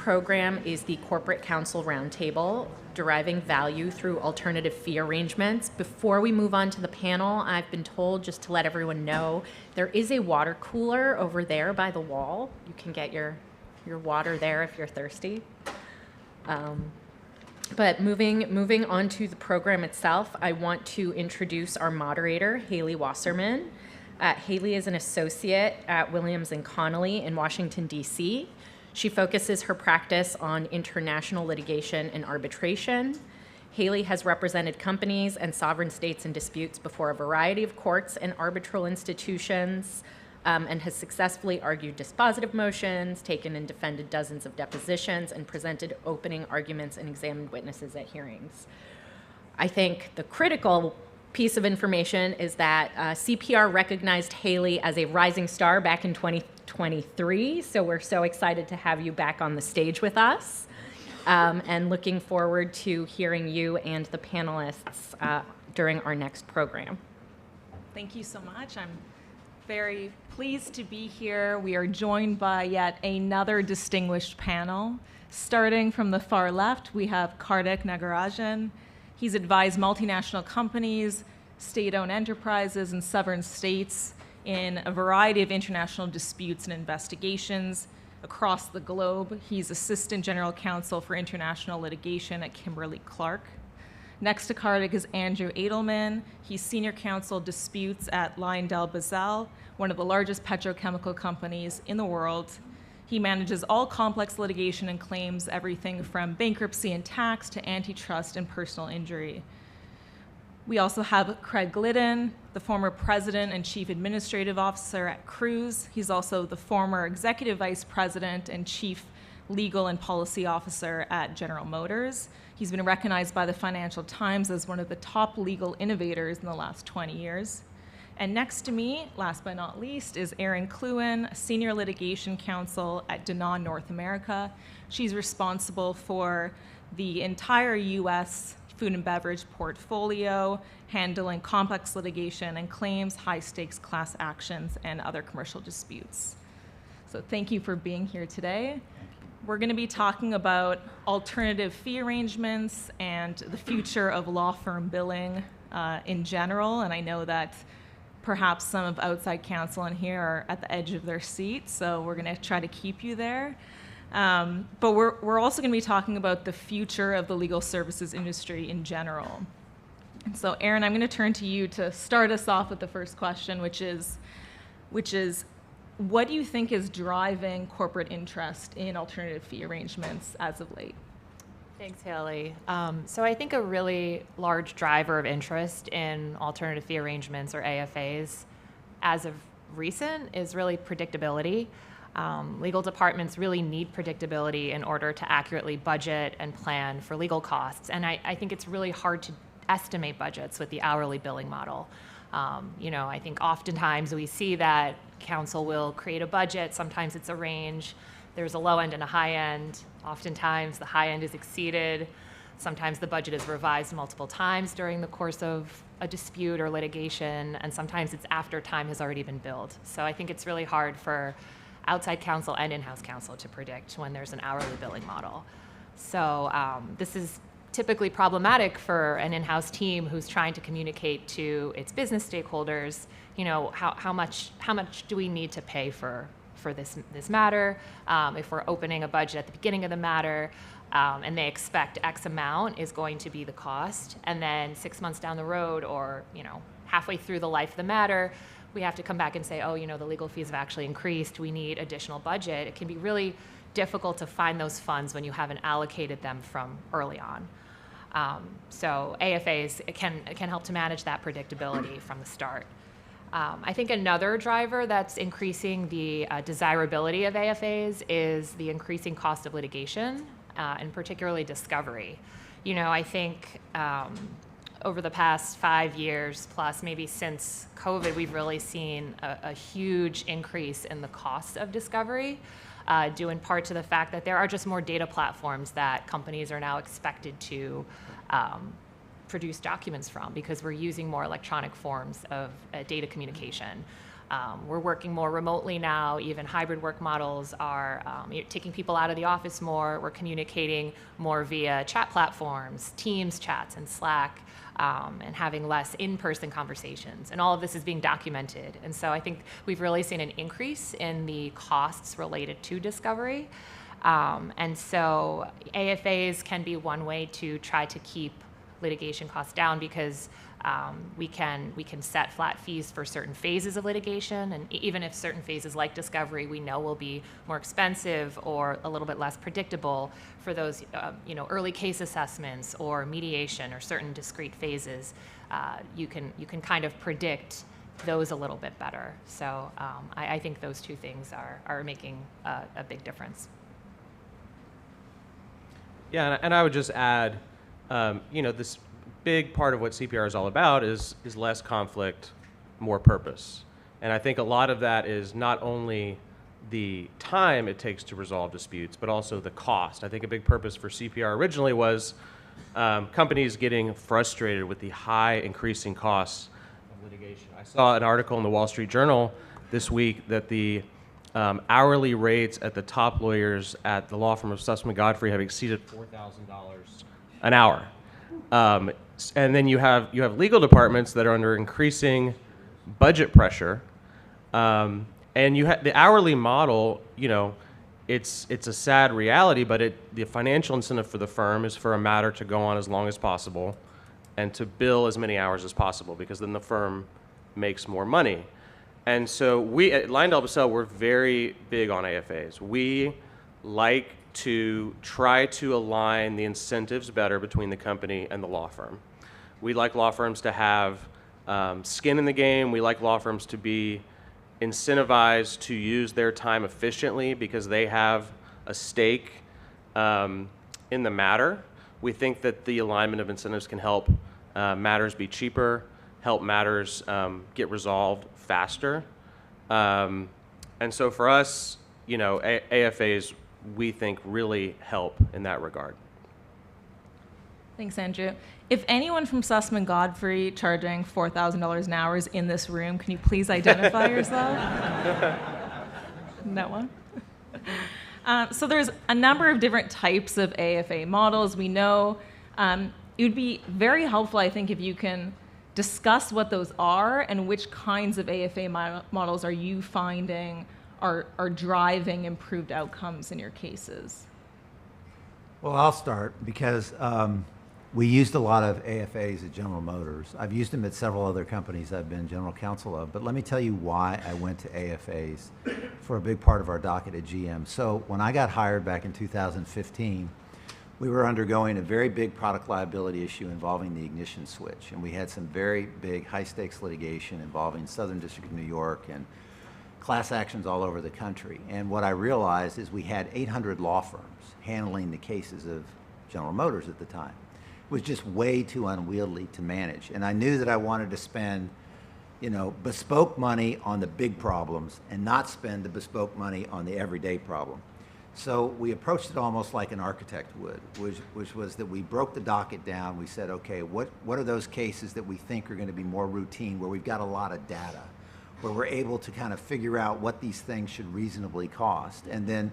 program is the Corporate Counsel Roundtable, Deriving Value Through Alternative Fee Arrangements. Before we move on to the panel, I've been told, just to let everyone know, there is a water cooler over there by the wall. You can get your water there if you're thirsty. But moving on to the program itself, I want to introduce our moderator, Haley Wasserman. Haley is an associate at Williams & Connolly in Washington, D.C. She focuses her practice on international litigation and arbitration. Haley has represented companies and sovereign states in disputes before a variety of courts and arbitral institutions, and has successfully argued dispositive motions, taken and defended dozens of depositions, and presented opening arguments and examined witnesses at hearings. I think the critical piece of information is that CPR recognized Haley as a rising star back in 2023, so we're so excited to have you back on the stage with us, and looking forward to hearing you and the panelists during our next program. Thank you so much. I'm very pleased to be here. We are joined by yet another distinguished panel. Starting from the far left, we have Kartik Nagarajan. He's advised multinational companies, state-owned enterprises, and sovereign states in a variety of international disputes and investigations across the globe. He's Assistant General Counsel for International Litigation at Kimberly-Clark. Next to Kartik is Andrew Edelman. He's Senior Counsel Disputes at LyondellBasell, one of the largest petrochemical companies in the world. He manages all complex litigation and claims everything from bankruptcy and tax to antitrust and personal injury. We also have Craig Glidden, the former president and chief administrative officer at Cruise. He's also the former executive vice president and chief legal and policy officer at General Motors. He's been recognized by the Financial Times as one of the top legal innovators in the last 20 years. And next to me, last but not least, is Erin Cluin, Senior Litigation Counsel at Danone North America. She's responsible for the entire U.S. food and beverage portfolio, handling complex litigation and claims, high-stakes class actions, and other commercial disputes. So thank you for being here today. We're going to be talking about alternative fee arrangements and the future of law firm billing in general, and I know that perhaps some of outside counsel in here are at the edge of their seat, so we're going to try to keep you there. But we're also going to be talking about the future of the legal services industry in general. And so, Erin, I'm going to turn to you to start us off with the first question, which is, what do you think is driving corporate interest in alternative fee arrangements as of late? Thanks, Haley. So I think a really large driver of interest in alternative fee arrangements, or AFAs, as of recent is really predictability. Legal departments really need predictability in order to accurately budget and plan for legal costs. And I think it's really hard to estimate budgets with the hourly billing model. I think oftentimes we see that counsel will create a budget. Sometimes it's a range. There's a low end and a high end. Oftentimes the high end is exceeded. Sometimes the budget is revised multiple times during the course of a dispute or litigation, and sometimes it's after time has already been billed. So I think it's really hard for outside counsel and in-house counsel to predict when there's an hourly billing model. So this is typically problematic for an in-house team who's trying to communicate to its business stakeholders, how much do we need to pay for this matter, if we're opening a budget at the beginning of the matter, and they expect X amount is going to be the cost, and then 6 months down the road or halfway through the life of the matter, we have to come back and say, the legal fees have actually increased, we need additional budget. It can be really difficult to find those funds when you haven't allocated them from early on. So AFAs can help to manage that predictability from the start. I think another driver that's increasing the desirability of AFAs is the increasing cost of litigation, and particularly discovery. I think over the past 5 years plus, maybe since COVID, we've really seen a huge increase in the cost of discovery, due in part to the fact that there are just more data platforms that companies are now expected to produce documents from, because we're using more electronic forms of data communication. We're working more remotely now. Even hybrid work models are taking people out of the office more. We're communicating more via chat platforms, Teams chats and Slack, and having less in-person conversations. And all of this is being documented. And so I think we've really seen an increase in the costs related to discovery. And so AFAs can be one way to try to keep litigation costs down, because we can set flat fees for certain phases of litigation, and even if certain phases like discovery we know will be more expensive or a little bit less predictable, for those early case assessments or mediation or certain discrete phases, you can kind of predict those a little bit better. So I think those two things are making a big difference. Yeah, and I would just add, this big part of what CPR is all about is less conflict, more purpose. And I think a lot of that is not only the time it takes to resolve disputes, but also the cost. I think a big purpose for CPR originally was companies getting frustrated with the high increasing costs of litigation. I saw an article in the Wall Street Journal this week that the hourly rates at the top lawyers at the law firm of Sussman Godfrey have exceeded $4,000 an hour. And then you have legal departments that are under increasing budget pressure, and you have the hourly model. It's a sad reality, but the financial incentive for the firm is for a matter to go on as long as possible, and to bill as many hours as possible, because then the firm makes more money. And so we at LyondellBasell, we're very big on AFAs. We like to try to align the incentives better between the company and the law firm. We like law firms to have skin in the game. We like law firms to be incentivized to use their time efficiently because they have a stake in the matter. We think that the alignment of incentives can help matters be cheaper, help matters get resolved faster. And so for us, AFAs, we think really help in that regard. Thanks, Andrew. If anyone from Sussman Godfrey charging $4,000 an hour is in this room, can you please identify yourself? No one? So there's a number of different types of AFA models. We know it would be very helpful, I think, if you can discuss what those are and which kinds of AFA models are you finding are driving improved outcomes in your cases. Well, I'll start because we used a lot of AFAs at General Motors. I've used them at several other companies I've been general counsel of, but let me tell you why I went to AFAs for a big part of our docket at GM. So when I got hired back in 2015, we were undergoing a very big product liability issue involving the ignition switch, and we had some very big high-stakes litigation involving Southern District of New York and class actions all over the country. And what I realized is we had 800 law firms handling the cases of General Motors at the time. It was just way too unwieldy to manage. And I knew that I wanted to spend, bespoke money on the big problems and not spend the bespoke money on the everyday problem. So we approached it almost like an architect would, which was that we broke the docket down. We said, okay, what are those cases that we think are going to be more routine, where we've got a lot of data, where we're able to kind of figure out what these things should reasonably cost, and then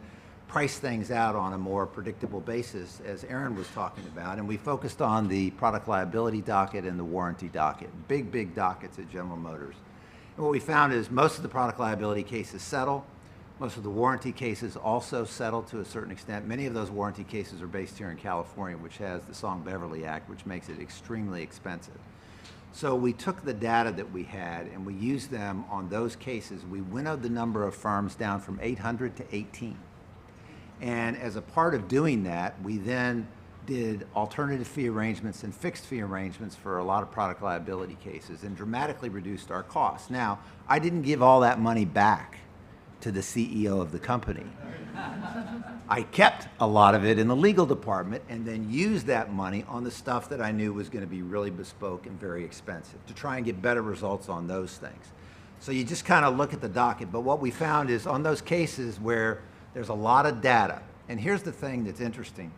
price things out on a more predictable basis, as Aaron was talking about. And we focused on the product liability docket and the warranty docket, big dockets at General Motors. And what we found is most of the product liability cases settle. Most of the warranty cases also settle to a certain extent. Many of those warranty cases are based here in California, which has the Song-Beverly Act, which makes it extremely expensive. So we took the data that we had and we used them on those cases. We winnowed the number of firms down from 800 to 18. And as a part of doing that, we then did alternative fee arrangements and fixed fee arrangements for a lot of product liability cases and dramatically reduced our costs. Now, I didn't give all that money back to the CEO of the company. I kept a lot of it in the legal department and then used that money on the stuff that I knew was going to be really bespoke and very expensive to try and get better results on those things. So you just kind of look at the docket, but what we found is on those cases where there's a lot of data, and here's the thing that's interesting.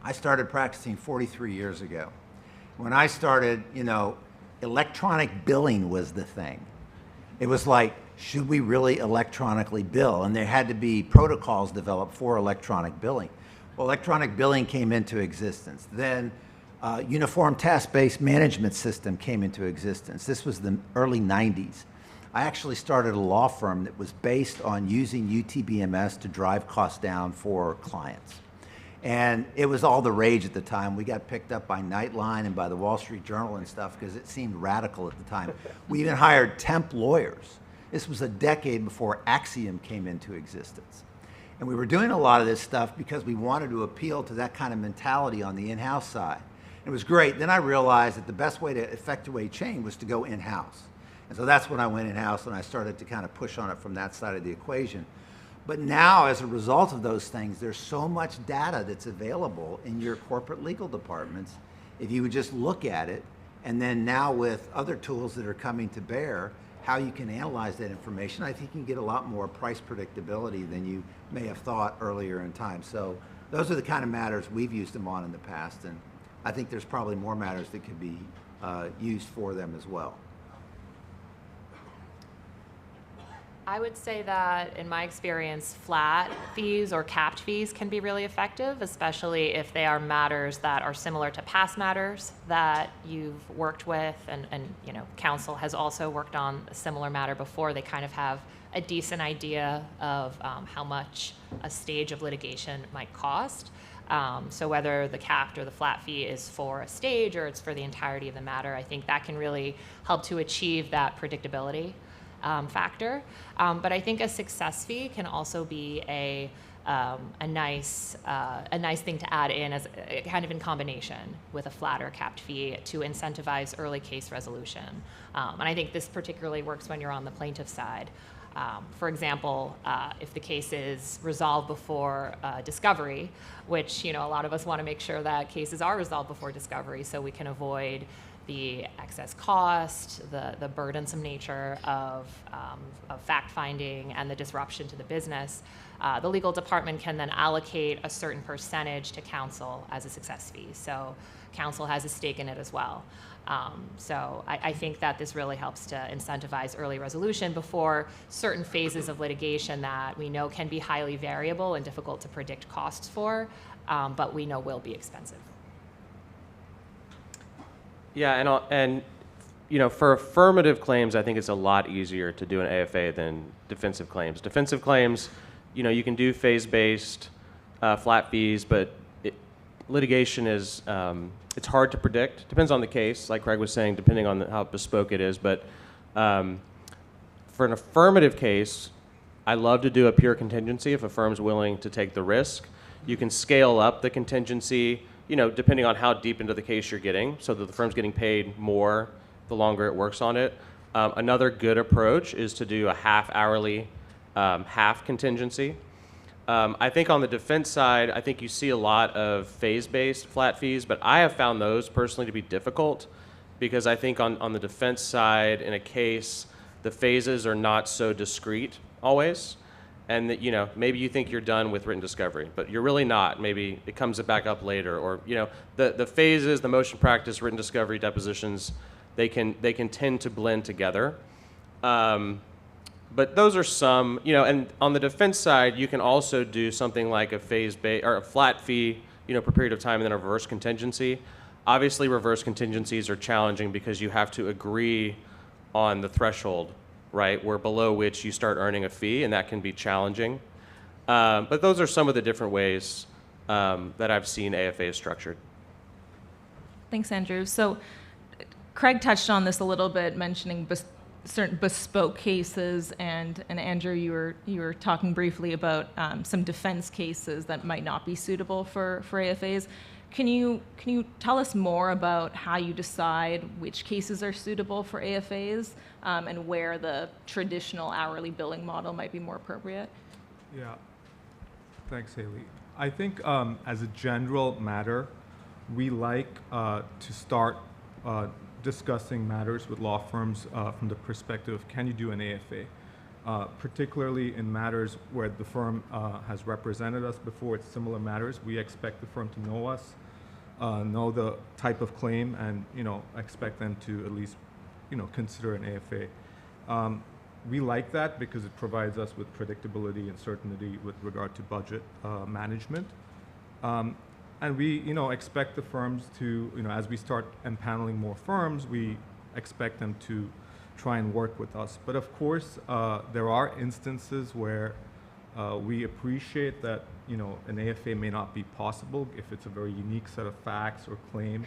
I started practicing 43 years ago. When I started, electronic billing was the thing. It was like, should we really electronically bill? And there had to be protocols developed for electronic billing. Well, electronic billing came into existence. Then uniform task-based management system came into existence. This was the early 90s. I actually started a law firm that was based on using UTBMS to drive costs down for clients. And it was all the rage at the time. We got picked up by Nightline and by the Wall Street Journal and stuff because it seemed radical at the time. We even hired temp lawyers. This was a decade before Axiom came into existence. And we were doing a lot of this stuff because we wanted to appeal to that kind of mentality on the in-house side. It was great. Then I realized that the best way to effectuate change was to go in-house. And so that's when I went in-house and I started to kind of push on it from that side of the equation. But now, as a result of those things, there's so much data that's available in your corporate legal departments. If you would just look at it, and then now with other tools that are coming to bear, how you can analyze that information, I think you can get a lot more price predictability than you may have thought earlier in time. So those are the kind of matters we've used them on in the past, and I think there's probably more matters that could be used for them as well. I would say that in my experience, flat fees or capped fees can be really effective, especially if they are matters that are similar to past matters that you've worked with, and you know, counsel has also worked on a similar matter before. They kind of have a decent idea of how much a stage of litigation might cost. So whether the capped or the flat fee is for a stage or it's for the entirety of the matter, I think that can really help to achieve that predictability factor. But I think a success fee can also be a nice thing to add in as kind of in combination with a flat or capped fee to incentivize early case resolution. And I think this particularly works when you're on the plaintiff side. For example, if the case is resolved before discovery, which, you know, a lot of us want to make sure that cases are resolved before discovery so we can avoid the excess cost, the burdensome nature of fact-finding and the disruption to the business, the legal department can then allocate a certain percentage to counsel as a success fee. So counsel has a stake in it as well. So I think that this really helps to incentivize early resolution before certain phases of litigation that we know can be highly variable and difficult to predict costs for, but we know will be expensive. Yeah, and you know, for affirmative claims, I think it's a lot easier to do an AFA than defensive claims. Defensive claims, you know, you can do phase-based flat fees, but litigation is it's hard to predict. Depends on the case, like Craig was saying, depending on how bespoke it is. But for an affirmative case, I love to do a pure contingency if a firm's willing to take the risk. You can scale up the contingency, you know, depending on how deep into the case you're getting, so that the firm's getting paid more the longer it works on it. Another good approach is to do a half hourly, half contingency. I think on the defense side, I think you see a lot of phase-based flat fees, but I have found those personally to be difficult because I think on the defense side, in a case, the phases are not so discrete always. And that, you know, maybe you think you're done with written discovery, but you're really not. Maybe it comes back up later, or, you know, the phases, the motion practice, written discovery, depositions, they can tend to blend together. But those are some, you know, and on the defense side, you can also do something like a phase-based or a flat fee, you know, per period of time, and then a reverse contingency. Obviously, reverse contingencies are challenging because you have to agree on the threshold, right, where below which you start earning a fee, and that can be challenging. But those are some of the different ways that I've seen AFAs structured. Thanks, Andrew. So Craig touched on this a little bit, mentioning certain bespoke cases, and Andrew, you were talking briefly about some defense cases that might not be suitable for AFAs. Can you tell us more about how you decide which cases are suitable for AFAs and where the traditional hourly billing model might be more appropriate? Yeah, thanks, Haley. I think as a general matter, we like to start discussing matters with law firms from the perspective of can you do an AFA, particularly in matters where the firm has represented us before. It's similar matters. We expect the firm to know us, know the type of claim, and, you know, expect them to at least, you know, consider an AFA. We like that because it provides us with predictability and certainty with regard to budget management. And we, expect the firms to, as we start empaneling more firms, we expect them to try and work with us. But of course, there are instances where we appreciate that, an AFA may not be possible if it's a very unique set of facts or claim,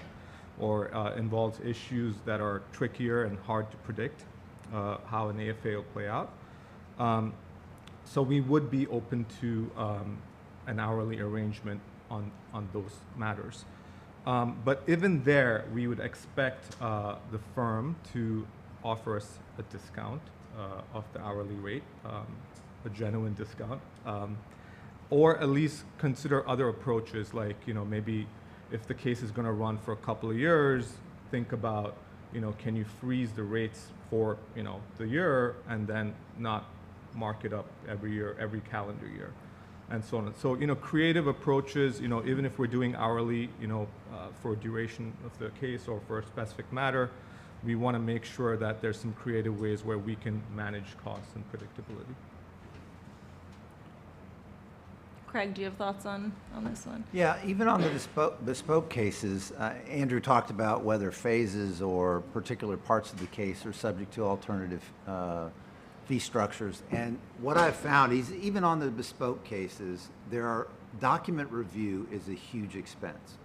or involves issues that are trickier and hard to predict how an AFA will play out. So we would be open to an hourly arrangement on those matters. But even there, we would expect the firm to offer us a discount of the hourly rate, a genuine discount, or at least consider other approaches, like maybe if the case is going to run for a couple of years, think about can you freeze the rates for the year and then not mark it up every year, every calendar year, and so on. So creative approaches, even if we're doing hourly, for a duration of the case or for a specific matter, we want to make sure that there's some creative ways where we can manage costs and predictability. Craig, do you have thoughts on this one? Yeah, even on the bespoke cases, Andrew talked about whether phases or particular parts of the case are subject to alternative fee structures. And what I've found is even on the bespoke cases, document review is a huge expense.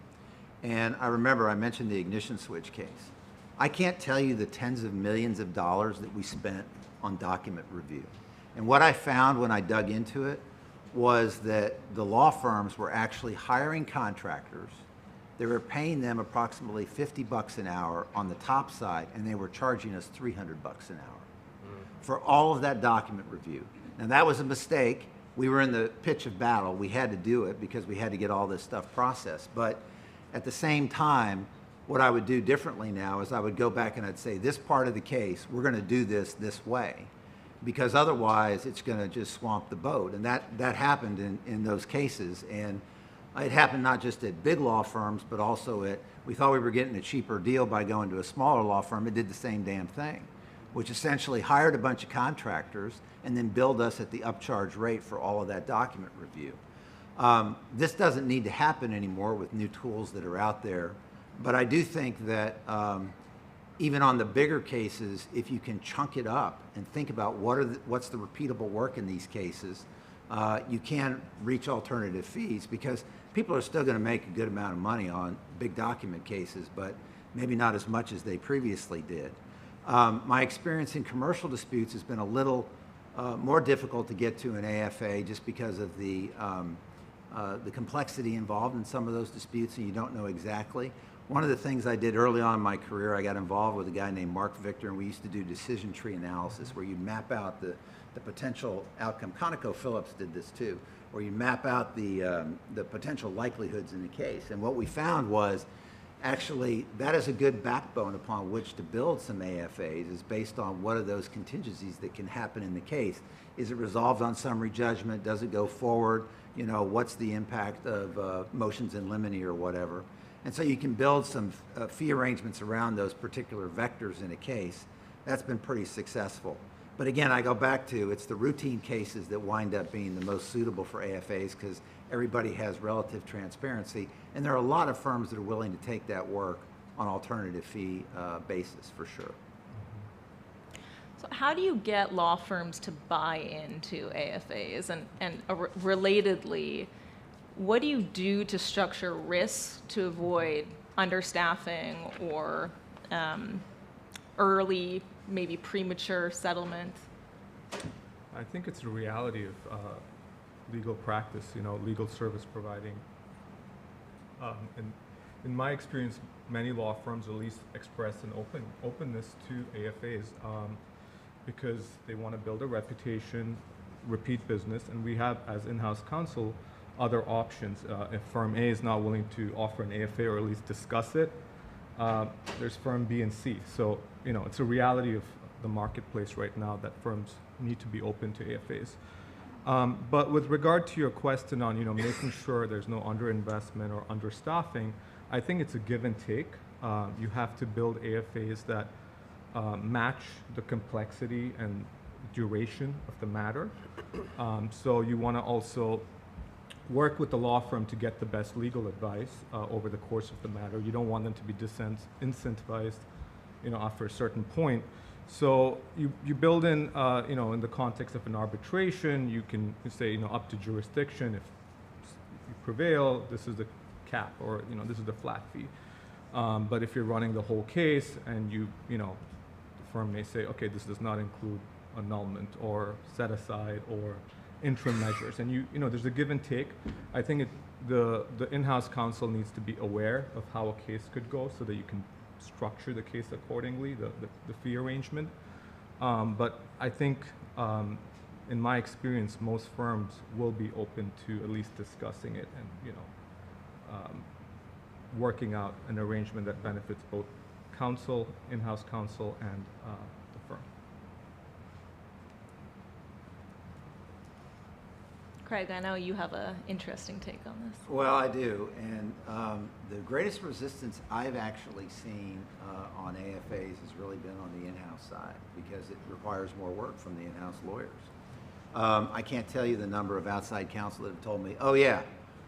And I remember I mentioned the ignition switch case. I can't tell you the tens of millions of dollars that we spent on document review. And what I found when I dug into it was that the law firms were actually hiring contractors. They were paying them approximately $50 an hour on the top side, and they were charging us $300 an hour for all of that document review. Now that was a mistake. We were in the pitch of battle. We had to do it because we had to get all this stuff processed. But at the same time, what I would do differently now is I would go back and I'd say, this part of the case, we're going to do this way, because otherwise it's going to just swamp the boat. And that happened in those cases. And it happened not just at big law firms, but also we thought we were getting a cheaper deal by going to a smaller law firm. It did the same damn thing, which essentially hired a bunch of contractors and then billed us at the upcharge rate for all of that document review. This doesn't need to happen anymore with new tools that are out there. But I do think that even on the bigger cases, if you can chunk it up and think about what's the repeatable work in these cases, you can reach alternative fees, because people are still going to make a good amount of money on big document cases, but maybe not as much as they previously did. My experience in commercial disputes has been a little more difficult to get to an AFA just because of the complexity involved in some of those disputes, and you don't know exactly. One of the things I did early on in my career, I got involved with a guy named Mark Victor, and we used to do decision tree analysis where you map out the potential outcome. ConocoPhillips did this too, where you map out the potential likelihoods in the case. And what we found was actually that is a good backbone upon which to build some AFAs, is based on what are those contingencies that can happen in the case. Is it resolved on summary judgment? Does it go forward? What's the impact of motions in limine or whatever? And so you can build some fee arrangements around those particular vectors in a case. That's been pretty successful. But again, I go back to, it's the routine cases that wind up being the most suitable for AFAs, because everybody has relative transparency. And there are a lot of firms that are willing to take that work on alternative fee basis, for sure. So how do you get law firms to buy into AFAs? And relatedly, what do you do to structure risks to avoid understaffing or early, maybe premature settlement? I think it's a reality of legal practice, legal service providing. In my experience, many law firms at least express an openness to AFAs because they want to build a reputation, repeat business, and we have, as in-house counsel, other options. If firm A is not willing to offer an AFA or at least discuss it, there's firm B and C. So, it's a reality of the marketplace right now that firms need to be open to AFAs. But with regard to your question on, making sure there's no underinvestment or understaffing, I think it's a give and take. You have to build AFAs that match the complexity and duration of the matter. So you want to also work with the law firm to get the best legal advice over the course of the matter. You don't want them to be incentivized, after a certain point. So you build in, in the context of an arbitration, you can say, up to jurisdiction. If you prevail, this is the cap, or this is the flat fee. But if you're running the whole case, and the firm may say, okay, this does not include annulment or set aside or interim measures, and there's a give and take. I think the in-house counsel needs to be aware of how a case could go, so that you can structure the case accordingly, the fee arrangement. But I think, in my experience, most firms will be open to at least discussing it and working out an arrangement that benefits both counsel, in-house counsel, and the firm. Craig, I know you have an interesting take on this. Well, I do, and the greatest resistance I've actually seen on AFAs has really been on the in-house side, because it requires more work from the in-house lawyers. I can't tell you the number of outside counsel that have told me, oh yeah,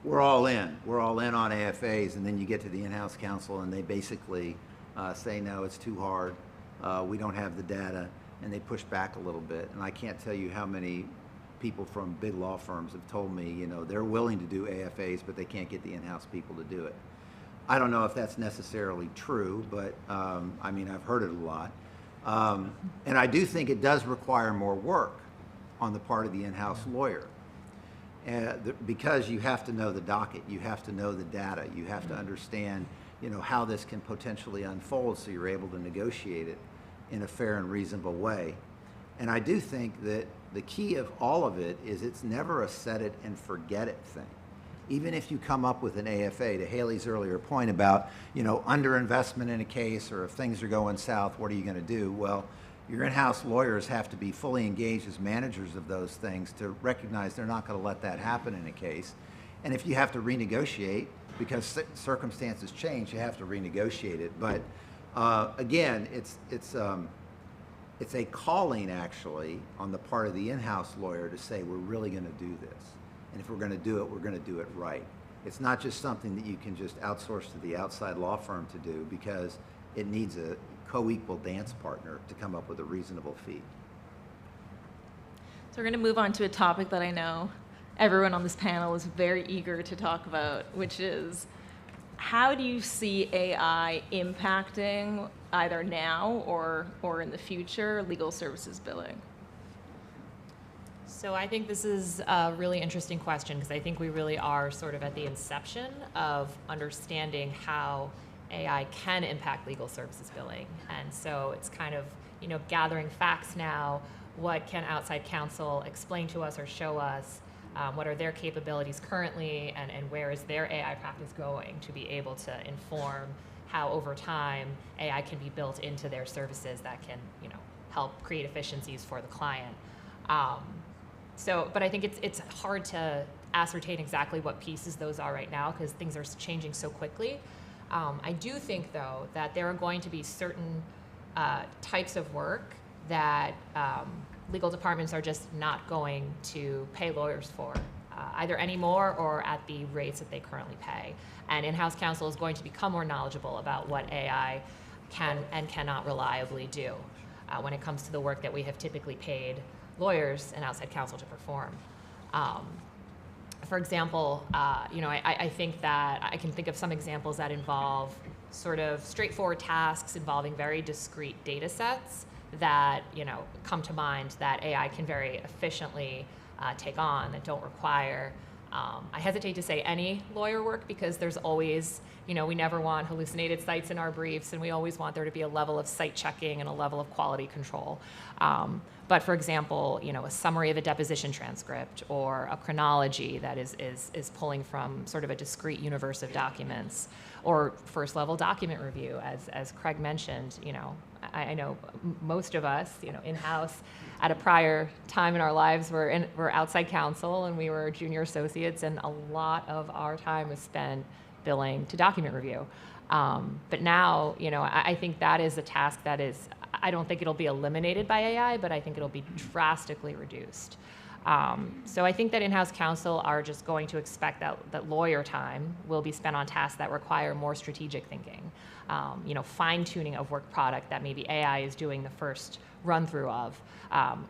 we're all in on AFAs, and then you get to the in-house counsel and they basically say, no, it's too hard, we don't have the data, and they push back a little bit. And I can't tell you how many people from big law firms have told me, they're willing to do AFAs, but they can't get the in-house people to do it. I don't know if that's necessarily true, but I've heard it a lot. And I do think it does require more work on the part of the in-house lawyer, because you have to know the docket, you have to know the data, you have to understand, how this can potentially unfold, so you're able to negotiate it in a fair and reasonable way. And I do think that the key of all of it is it's never a set it and forget it thing. Even if you come up with an AFA, to Haley's earlier point about, underinvestment in a case, or if things are going south, what are you going to do? Well, your in-house lawyers have to be fully engaged as managers of those things to recognize they're not going to let that happen in a case. And if you have to renegotiate, because circumstances change, you have to renegotiate it. But again, it's a calling, actually, on the part of the in-house lawyer to say, we're really going to do this. And if we're going to do it, we're going to do it right. It's not just something that you can just outsource to the outside law firm to do, because it needs a co-equal dance partner to come up with a reasonable fee. So we're going to move on to a topic that I know everyone on this panel is very eager to talk about, which is, how do you see AI impacting, either now or in the future, legal services billing? So I think this is a really interesting question, because I think we really are sort of at the inception of understanding how AI can impact legal services billing. And so it's kind of, gathering facts now. What can outside counsel explain to us or show us? What are their capabilities currently, and where is their AI practice going, to be able to inform how over time AI can be built into their services that can, help create efficiencies for the client. But I think it's hard to ascertain exactly what pieces those are right now, because things are changing so quickly. I do think, though, that there are going to be certain types of work that legal departments are just not going to pay lawyers for, either anymore or at the rates that they currently pay. And in-house counsel is going to become more knowledgeable about what AI can and cannot reliably do when it comes to the work that we have typically paid lawyers and outside counsel to perform. For example, I think that I can think of some examples that involve sort of straightforward tasks involving very discrete data sets that come to mind that AI can very efficiently take on, that don't require, I hesitate to say any lawyer work, because there's always, we never want hallucinated cites in our briefs, and we always want there to be a level of cite checking and a level of quality control. But for example, a summary of a deposition transcript, or a chronology that is pulling from sort of a discrete universe of documents, or first level document review, as Craig mentioned, I know most of us, in-house at a prior time in our lives, we're outside counsel and we were junior associates, and a lot of our time was spent billing to document review. But now, I think that is a task that is, I don't think it'll be eliminated by AI, but I think it'll be drastically reduced. So I think that in-house counsel are just going to expect that lawyer time will be spent on tasks that require more strategic thinking, fine-tuning of work product that maybe AI is doing the first run-through of,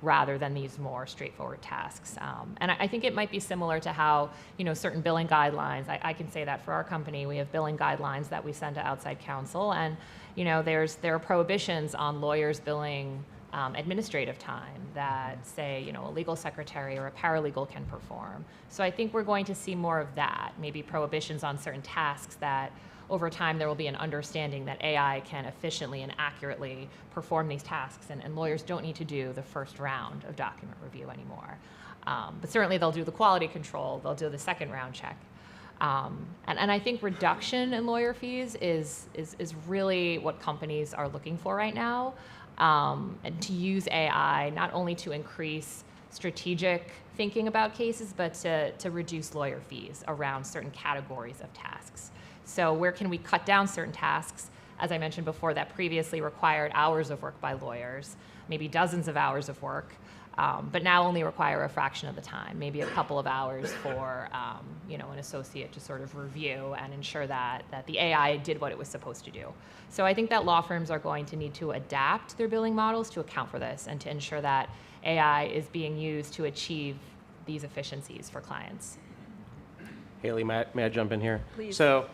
rather than these more straightforward tasks. And I think it might be similar to how, certain billing guidelines, I can say that for our company, we have billing guidelines that we send to outside counsel, and there are prohibitions on lawyers billing administrative time that say, a legal secretary or a paralegal can perform. So I think we're going to see more of that, maybe prohibitions on certain tasks that over time there will be an understanding that AI can efficiently and accurately perform these tasks, and lawyers don't need to do the first round of document review anymore. But certainly they'll do the quality control, they'll do the second round check. And I think reduction in lawyer fees is really what companies are looking for right now. And to use AI not only to increase strategic thinking about cases, but to reduce lawyer fees around certain categories of tasks. So where can we cut down certain tasks, as I mentioned before, that previously required hours of work by lawyers, maybe dozens of hours of work, but now only require a fraction of the time, maybe a couple of hours for an associate to sort of review and ensure that the AI did what it was supposed to do. So I think that law firms are going to need to adapt their billing models to account for this and to ensure that AI is being used to achieve these efficiencies for clients. Haley, may I jump in here? Please. So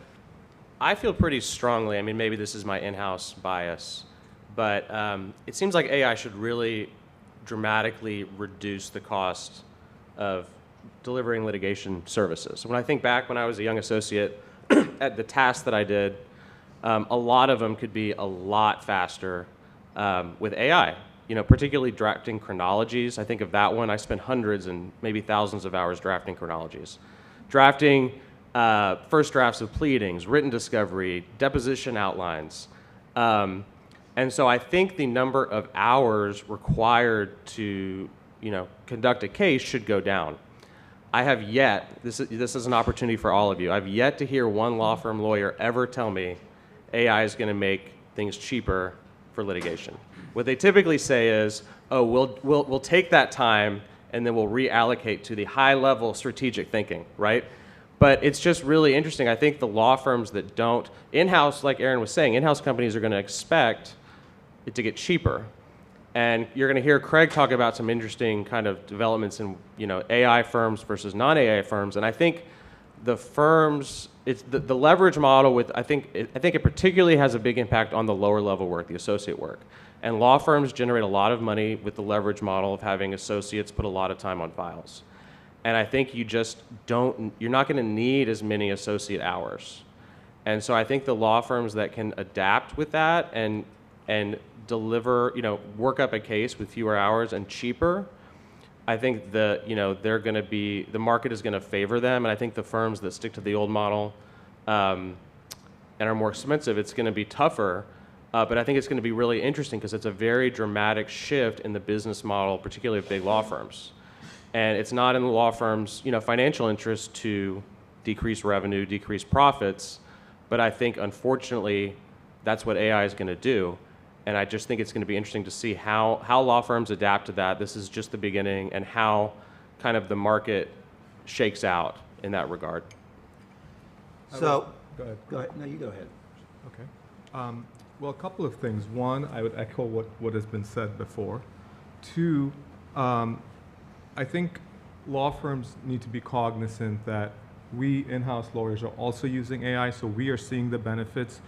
I feel pretty strongly, maybe this is my in-house bias, but it seems like AI should really dramatically reduce the cost of delivering litigation services. When I think back when I was a young associate at the tasks that I did, a lot of them could be a lot faster with AI, particularly drafting chronologies. I think of that one, I spent hundreds and maybe thousands of hours drafting chronologies. Drafting first drafts of pleadings, written discovery, deposition outlines. And so I think the number of hours required to, conduct a case should go down. I have yet, this is an opportunity for all of you, I've yet to hear one law firm lawyer ever tell me AI is going to make things cheaper for litigation. What they typically say is, oh, we'll take that time and then we'll reallocate to the high-level strategic thinking, right? But it's just really interesting. I think the law firms that don't, in-house, like Aaron was saying, in-house companies are going to expect it to get cheaper. And you're going to hear Craig talk about some interesting kind of developments in AI firms versus non-AI firms. And I think the firms, it's the leverage model with, I think it particularly has a big impact on the lower level work, the associate work. And law firms generate a lot of money with the leverage model of having associates put a lot of time on files. And I think you're not going to need as many associate hours. And so I think the law firms that can adapt with that and deliver, work up a case with fewer hours and cheaper, I think they're going to be, the market is going to favor them. And I think the firms that stick to the old model and are more expensive, it's going to be tougher. But I think it's going to be really interesting because it's a very dramatic shift in the business model, particularly of big law firms. And it's not in the law firms' financial interest to decrease revenue, decrease profits. But I think, unfortunately, that's what AI is going to do. And I just think it's going to be interesting to see how law firms adapt to that. This is just the beginning, and how kind of the market shakes out in that regard. So, Go ahead. go ahead. No, you go ahead. Okay. Well, a couple of things. One, I would echo what has been said before. Two, I think law firms need to be cognizant that we in-house lawyers are also using AI, so we are seeing the benefits,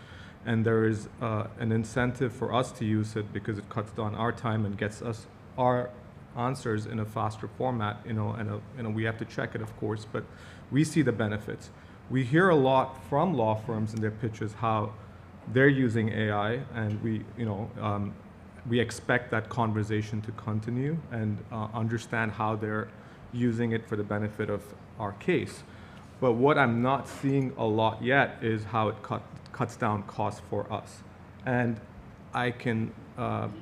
and there is an incentive for us to use it because it cuts down our time and gets us our answers in a faster format, and we have to check it, of course, but we see the benefits. We hear a lot from law firms in their pitches how they're using AI, and we expect that conversation to continue and understand how they're using it for the benefit of our case. But what I'm not seeing a lot yet is how it cuts down costs for us. And I can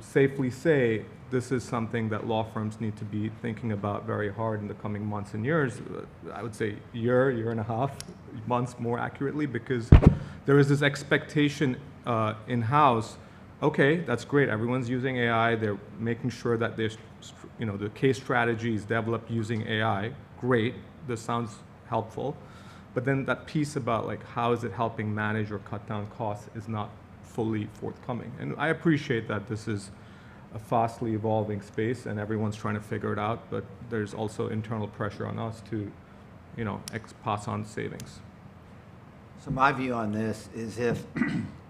safely say this is something that law firms need to be thinking about very hard in the coming months and years. I would say year and a half, months more accurately, because there is this expectation in-house. Okay, that's great. Everyone's using AI. They're making sure that there's, the case strategy is developed using AI. Great. This sounds helpful. But then that piece about like how is it helping manage or cut down costs is not fully forthcoming. And I appreciate that this is a fastly evolving space and everyone's trying to figure it out, but there's also internal pressure on us to, pass on savings. So my view on this is if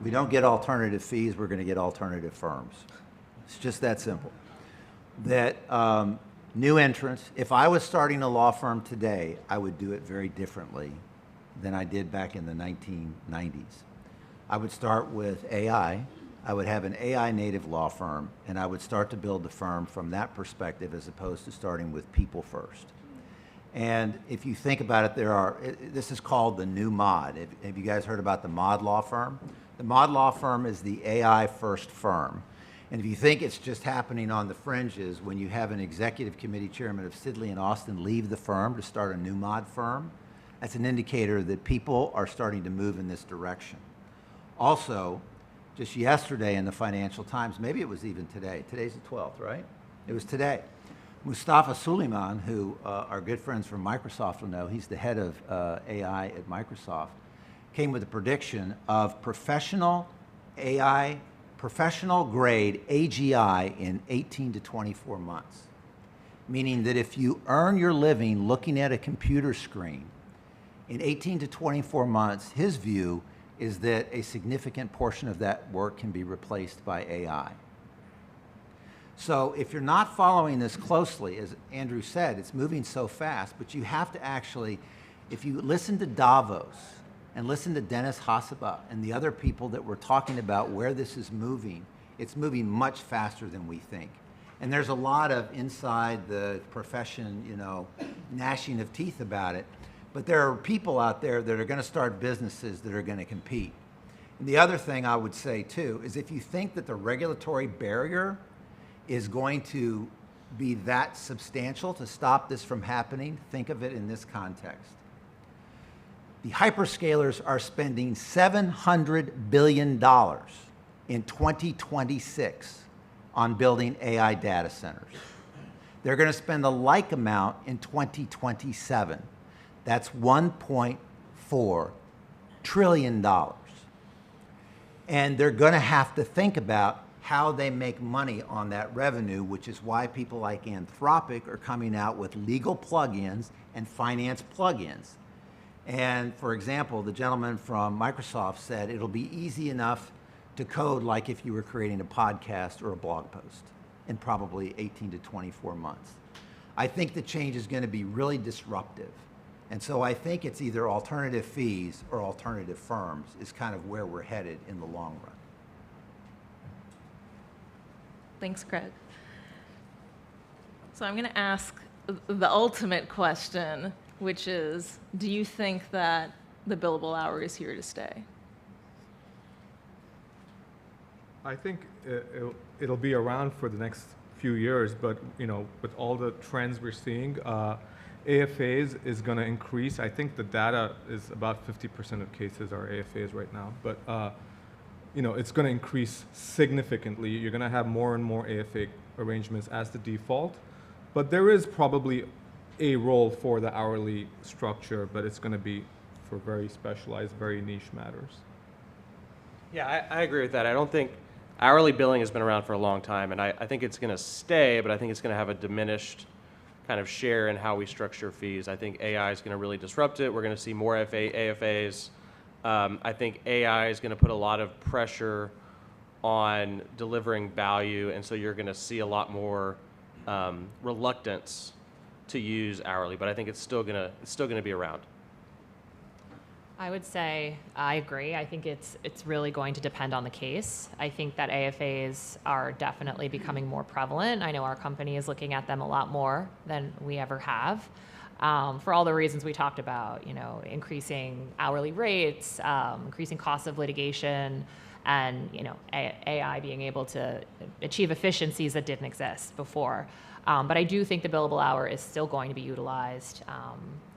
we don't get alternative fees, we're going to get alternative firms. It's just that simple. That new entrants, if I was starting a law firm today, I would do it very differently than I did back in the 1990s. I would start with AI. I would have an AI native law firm, and I would start to build the firm from that perspective as opposed to starting with people first. And if you think about it, this is called the new mod. Have you guys heard about the mod law firm? The mod law firm is the AI first firm. And if you think it's just happening on the fringes, when you have an executive committee chairman of Sidley and Austin leave the firm to start a new mod firm, that's an indicator that people are starting to move in this direction. Also, just yesterday in the Financial Times, maybe it was even today. Today's the 12th, right? It was today. Mustafa Suleyman, who our good friends from Microsoft will know, he's the head of AI at Microsoft, came with a prediction of professional grade AGI in 18 to 24 months. Meaning that if you earn your living looking at a computer screen, in 18 to 24 months, his view is that a significant portion of that work can be replaced by AI. So if you're not following this closely, as Andrew said, it's moving so fast, but you have to actually, if you listen to Davos and listen to Dennis Hassaba and the other people that were talking about where this is moving, it's moving much faster than we think. And there's a lot of inside the profession, gnashing of teeth about it. But there are people out there that are going to start businesses that are going to compete. And the other thing I would say, too, is if you think that the regulatory barrier is going to be that substantial to stop this from happening, think of it in this context. The hyperscalers are spending $700 billion in 2026 on building AI data centers. They're going to spend a like amount in 2027. That's $1.4 trillion. And they're going to have to think about how they make money on that revenue, which is why people like Anthropic are coming out with legal plugins and finance plugins. And for example, the gentleman from Microsoft said it'll be easy enough to code like if you were creating a podcast or a blog post in probably 18 to 24 months. I think the change is going to be really disruptive. And so I think it's either alternative fees or alternative firms is kind of where we're headed in the long run. Thanks, Craig. So I'm going to ask the ultimate question, which is, do you think that the billable hour is here to stay? I think it'll be around for the next few years, but with all the trends we're seeing, AFAs is going to increase. I think the data is about 50% of cases are AFAs right now, but it's going to increase significantly. You're going to have more and more AFA arrangements as the default, but there is probably a role for the hourly structure, but it's going to be for very specialized, very niche matters. Yeah, I agree with that. I don't think hourly billing has been around for a long time, and I think it's going to stay, but I think it's going to have a diminished kind of share in how we structure fees. I think AI is going to really disrupt it. We're going to see more AFAs. I think AI is going to put a lot of pressure on delivering value, and so you're going to see a lot more reluctance to use hourly. But I think it's still going to be around. I would say I agree. I think it's really going to depend on the case. I think that AFAs are definitely becoming more prevalent. I know our company is looking at them a lot more than we ever have. for all the reasons we talked about, increasing hourly rates, increasing costs of litigation, and AI being able to achieve efficiencies that didn't exist before. But I do think the billable hour is still going to be utilized,